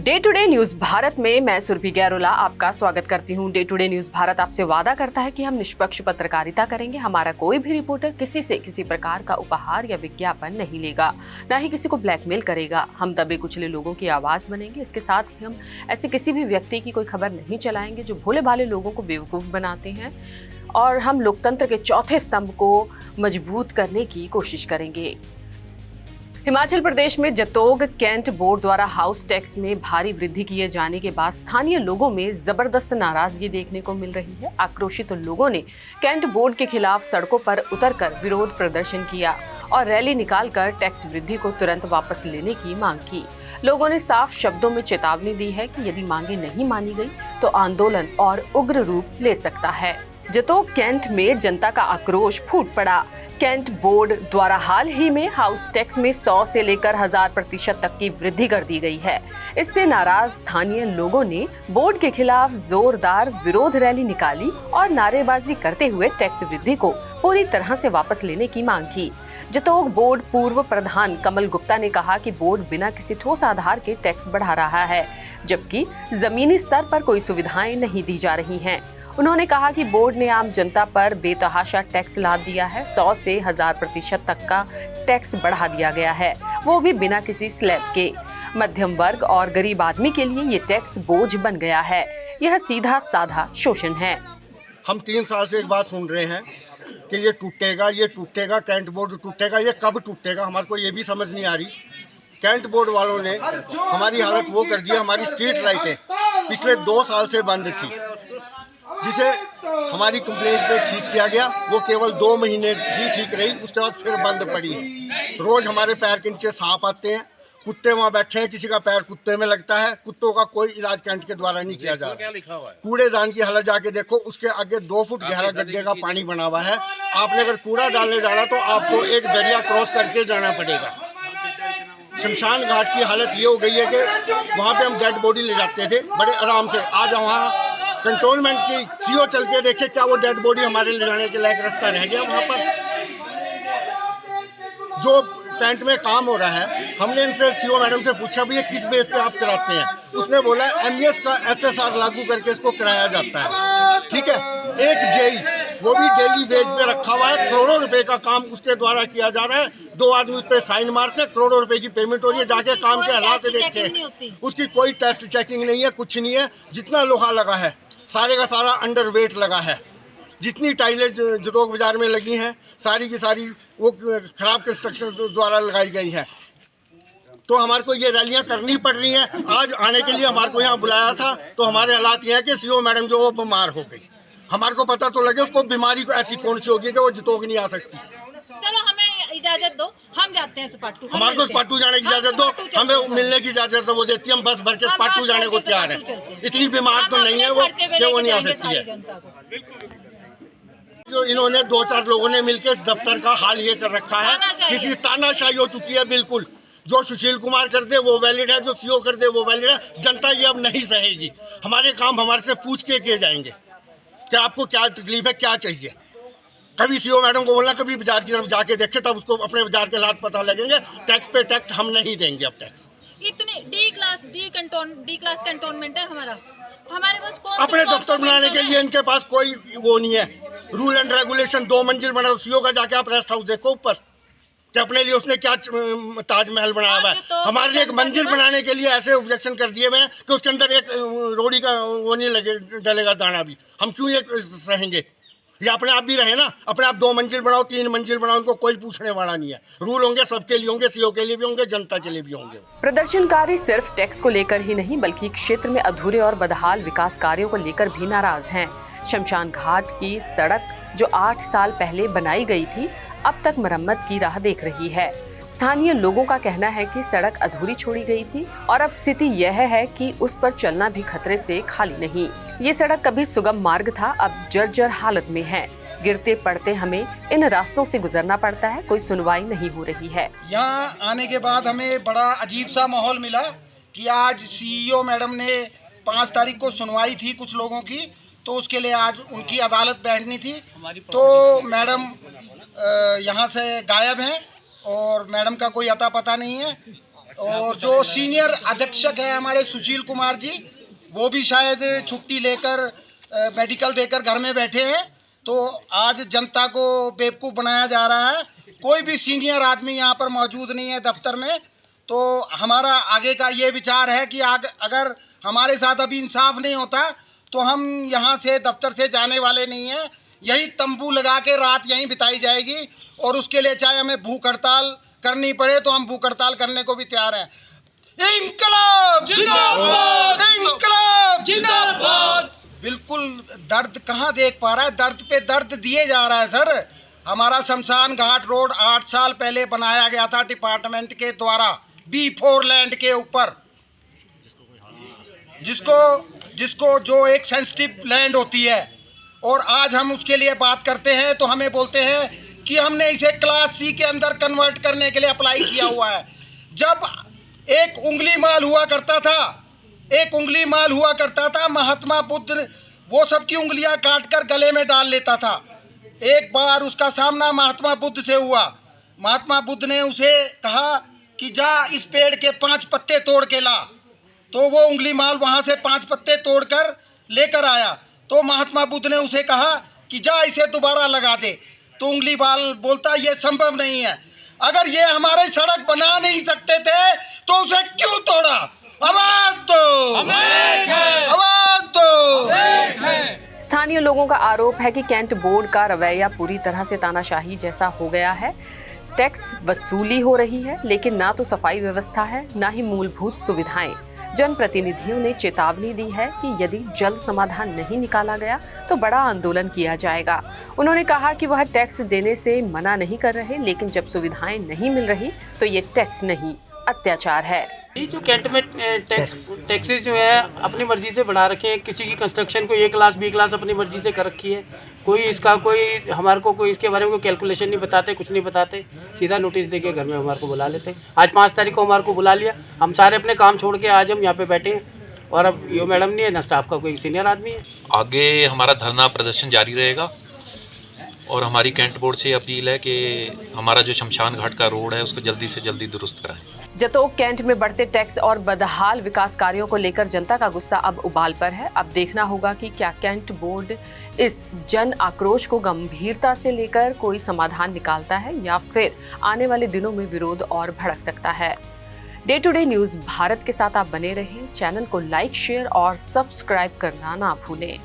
Day to day news Bharat में मैं सुरभि गैरोला आपका स्वागत करती हूं। Day to day news Bharat आपसे वादा करता है कि हम निष्पक्ष पत्रकारिता करेंगे। हमारा कोई भी रिपोर्टर किसी से किसी प्रकार का उपहार या विज्ञापन नहीं लेगा, न ही किसी को ब्लैकमेल करेगा। हम दबे कुचले लोगों की आवाज बनेंगे। इसके साथ ही हम ऐसे किसी भी व्यक्ति की कोई खबर नहीं चलाएंगे जो भोले भाले लोगों को बेवकूफ बनाते हैं, और हम लोकतंत्र के चौथे स्तंभ को मजबूत करने की कोशिश करेंगे। हिमाचल प्रदेश में जतोग कैंट बोर्ड द्वारा हाउस टैक्स में भारी वृद्धि किए जाने के बाद स्थानीय लोगों में जबरदस्त नाराजगी देखने को मिल रही है। आक्रोशित लोगों ने कैंट बोर्ड के खिलाफ सड़कों पर उतरकर विरोध प्रदर्शन किया और रैली निकालकर टैक्स वृद्धि को तुरंत वापस लेने की मांग की। लोगों ने साफ शब्दों में चेतावनी दी है कि यदि मांगे नहीं मानी गई तो आंदोलन और उग्र रूप ले सकता है। जतोग कैंट में जनता का आक्रोश फूट पड़ा। कैंट बोर्ड द्वारा हाल ही में हाउस टैक्स में 100 से लेकर 1000% तक की वृद्धि कर दी गई है। इससे नाराज स्थानीय लोगों ने बोर्ड के खिलाफ जोरदार विरोध रैली निकाली और नारेबाजी करते हुए टैक्स वृद्धि को पूरी तरह से वापस लेने की मांग की। जतोग बोर्ड पूर्व प्रधान कमल गुप्ता ने कहा कि बोर्ड बिना किसी ठोस आधार के टैक्स बढ़ा रहा है, जबकि जमीनी स्तर पर कोई सुविधाएं नहीं दी जा रही हैं। उन्होंने कहा कि बोर्ड ने आम जनता पर बेतहाशा टैक्स लाद दिया है। 100 से 1000% तक का टैक्स बढ़ा दिया गया है, वो भी बिना किसी स्लैब के। मध्यम वर्ग और गरीब आदमी के लिए ये टैक्स बोझ बन गया है। यह सीधा साधा शोषण है। हम 3 साल से एक बात सुन रहे हैं कि ये टूटेगा, कैंट बोर्ड टूटेगा। ये कब टूटेगा हमारे को ये भी समझ नहीं आ रही। कैंट बोर्ड वालों ने हमारी हालत वो कर दी। हमारी स्ट्रीट लाइटें पिछले 2 साल से बंद थी, जिसे हमारी कंप्लेंट पे ठीक किया गया। वो केवल 2 महीने ही ठीक रही, उसके बाद फिर बंद पड़ी। रोज हमारे पैर के नीचे सांप आते हैं, कुत्ते वहाँ बैठे हैं, किसी का पैर कुत्ते में लगता है। कुत्तों का कोई इलाज कैंट के द्वारा नहीं किया जा रहा। कूड़ेदान की हालत जाके देखो, उसके आगे 2 फुट गहरा गड्ढे का पानी बना हुआ है। आपने अगर कूड़ा डालने जाना तो आपको एक दरिया क्रॉस करके जाना पड़ेगा। शमशान घाट की हालत ये हो गई है कि वहाँ पे हम डेड बॉडी ले जाते थे बड़े आराम से। आज वहाँ कंटोनमेंट की सीओ चल के देखे, क्या वो डेड बॉडी हमारे ले जाने के लायक रास्ता रह गया? वहाँ पर जो कैंट में काम हो रहा है, हमने इनसे सीओ मैडम से पूछा भैया किस बेस पे आप कराते हैं? उसने बोला एमईएस का एसएसआर लागू करके इसको कराया जाता है। ठीक है, एक जेई वो भी डेली वेज पे रखा हुआ है। करोड़ों रुपए का काम उसके द्वारा किया जा रहा है। 2 आदमी उस पर साइन मारते, करोड़ों रुपए की पेमेंट हो रही है। जाके काम के हालात देखते, उसकी कोई टेस्ट चेकिंग नहीं है, कुछ नहीं है। जितना लोहा लगा है सारे का सारा अंडर वेट लगा है। जितनी टाइलें जतोग बाजार में लगी हैं सारी की सारी वो खराब कंस्ट्रक्शन द्वारा लगाई गई है। तो हमारे को ये रैलियां करनी पड़ रही हैं। आज आने के लिए हमारे को यहाँ बुलाया था, तो हमारे हालात ये हैं कि सीओ मैडम जो वो बीमार हो गई। हमारे को पता तो लगे उसको बीमारी को ऐसी कौन सी होगी कि वो जतोग नहीं आ सकती। चलो हमें इजाजत दो, हम जाते हैं स्पाटू। हमारे को स्पाटू जाने की इजाजत दो, हमें मिलने की इजाजत वो देती है। हम बस भर के स्पाटू जाने को तैयार है। इतनी बीमार तो नहीं है वो कि वो नहीं आ सकती है। जो इन्होंने 2-4 लोगों ने मिलकर इस दफ्तर का हाल ये कर रखा है, किसी तानाशाही हो चुकी है बिल्कुल। जो सुशील कुमार कर दे वो वैलिड है, जो सीओ कर दे वो वैलिड है। जनता ये अब नहीं सहेगी। हमारे काम हमारे से पूछ के किए जाएंगे कि आपको क्या तकलीफ है, क्या चाहिए। कभी सीओ मैडम को बोलना, कभी बाजार की तरफ जाके देखे, तब उसको अपने बाजार के हालात पता लगेंगे। टैक्स पे टैक्स हम नहीं देंगे अब टैक्स। इतने डी क्लास कैंटोनमेंट है हमारा। हमारे पास अपने दफ्तर बनाने के लिए इनके पास कोई वो नहीं है। रूल एंड रेगुलेशन 2 मंजिल बना। सीओ का जाके आप रेस्ट हाउस देखो ऊपर कि अपने लिए उसने क्या ताजमहल बनाया हुआ है। हमारे लिए एक मंदिर बनाने के लिए ऐसे ऑब्जेक्शन कर दिए हुए कि उसके अंदर एक रोड़ी का वो नहीं लगे डलेगा दाना भी। हम क्यों ये सहेंगे? ये अपने आप भी रहे ना। अपने आप 2 मंजिल बनाओ, 3 मंजिल बनाओ, उनको कोई पूछने वाला नहीं है। रूल होंगे सबके लिए होंगे, सीओ के लिए भी होंगे, जनता के लिए भी होंगे। प्रदर्शनकारी सिर्फ टैक्स को लेकर ही नहीं बल्कि क्षेत्र में अधूरे और बदहाल विकास कार्यों को लेकर भी नाराज हैं। शमशान घाट की सड़क जो 8 साल पहले बनाई गई थी, अब तक मरम्मत की राह देख रही है। स्थानीय लोगों का कहना है कि सड़क अधूरी छोड़ी गई थी और अब स्थिति यह है कि उस पर चलना भी खतरे से खाली नहीं। ये सड़क कभी सुगम मार्ग था, अब जर्जर हालत में है। गिरते पड़ते हमें इन रास्तों से गुजरना पड़ता है। कोई सुनवाई नहीं हो रही है। यहाँ आने के बाद हमें बड़ा अजीब सा माहौल मिला कि आज सीईओ मैडम ने 5 तारीख को सुनवाई थी कुछ लोगों की, तो उसके लिए आज उनकी अदालत बैठनी थी। तो मैडम यहाँ से गायब हैं और मैडम का कोई अता पता नहीं है। और जो सीनियर अधीक्षक है हमारे सुशील कुमार जी, वो भी शायद छुट्टी लेकर मेडिकल देकर घर में बैठे हैं। तो आज जनता को बेवकूफ़ बनाया जा रहा है। कोई भी सीनियर आदमी यहाँ पर मौजूद नहीं है दफ्तर में। तो हमारा आगे का ये विचार है कि अगर हमारे साथ अभी इंसाफ नहीं होता तो हम यहाँ से दफ्तर से जाने वाले नहीं हैं। यही तंबू लगा के रात यहीं बिताई जाएगी और उसके लिए चाहे हमें भूख हड़ताल करनी पड़े तो हम भूख हड़ताल करने को भी तैयार हैं। इंकलाब जिंदाबाद, इंकलाब जिंदाबाद। बिल्कुल दर्द कहाँ देख पा रहा है, दर्द पे दर्द दिए जा रहा है सर। हमारा शमशान घाट रोड 8 साल पहले बनाया गया था डिपार्टमेंट के द्वारा B4 लैंड के ऊपर, जिसको जो एक सेंसिटिव लैंड होती है, और आज हम उसके लिए बात करते हैं तो हमें बोलते हैं कि हमने इसे क्लास C के अंदर कन्वर्ट करने के लिए अप्लाई किया हुआ है। जब एक उंगली माल हुआ करता था, महात्मा बुद्ध वो सबकी उंगलियां काटकर गले में डाल लेता था। एक बार उसका सामना महात्मा बुद्ध से हुआ। महात्मा बुद्ध ने उसे कहा कि जा इस पेड़ के 5 पत्ते तोड़ के ला। तो वो उंगली माल वहाँ से 5 पत्ते तोड़कर लेकर आया। तो महात्मा बुद्ध ने उसे कहा कि जा इसे दोबारा लगा दे। तो उंगली माल बोलता ये संभव नहीं है, अगर ये हमारी सड़क बना नहीं सकते थे तो उसे क्यों तोड़ा? आवाज दो, आवाज दो। स्थानीय लोगों का आरोप है कि कैंट बोर्ड का रवैया पूरी तरह से तानाशाही जैसा हो गया है। टैक्स वसूली हो रही है, लेकिन ना तो सफाई व्यवस्था है, ना ही मूलभूत सुविधाएं। जनप्रतिनिधियों ने चेतावनी दी है कि यदि जल्द समाधान नहीं निकाला गया तो बड़ा आंदोलन किया जाएगा। उन्होंने कहा कि वह टैक्स देने से मना नहीं कर रहे, लेकिन जब सुविधाएं नहीं मिल रही तो ये टैक्स नहीं, अत्याचार है। ये जो कैंट में टैक्सेस जो है अपनी मर्जी से बढ़ा रखे हैं। किसी की कंस्ट्रक्शन को A क्लास B क्लास अपनी मर्जी से कर रखी है। कोई हमारे को कोई इसके बारे में कोई कैलकुलेशन नहीं बताते, कुछ नहीं बताते, सीधा नोटिस देके घर में हमारे को बुला लेते हैं। आज 5 तारीख को हमारे को बुला लिया, हम सारे अपने काम छोड़ के आज हम यहाँ पे बैठे हैं और अब यो मैडम नहीं है, ना स्टाफ का कोई सीनियर आदमी है। आगे हमारा धरना प्रदर्शन जारी रहेगा और हमारी कैंट बोर्ड से अपील है कि हमारा जो शमशान घाट का रोड है उसको जल्दी से जल्दी दुरुस्त कराएं। जतोग कैंट में बढ़ते टैक्स और बदहाल विकास कार्यों को लेकर जनता का गुस्सा अब उबाल पर है। अब देखना होगा कि क्या कैंट बोर्ड इस जन आक्रोश को गंभीरता से लेकर कोई समाधान निकालता है या फिर आने वाले दिनों में विरोध और भड़क सकता है। Day to day news Bharat के साथ आप बने रहें। चैनल को लाइक, शेयर और सब्सक्राइब करना ना भूलें।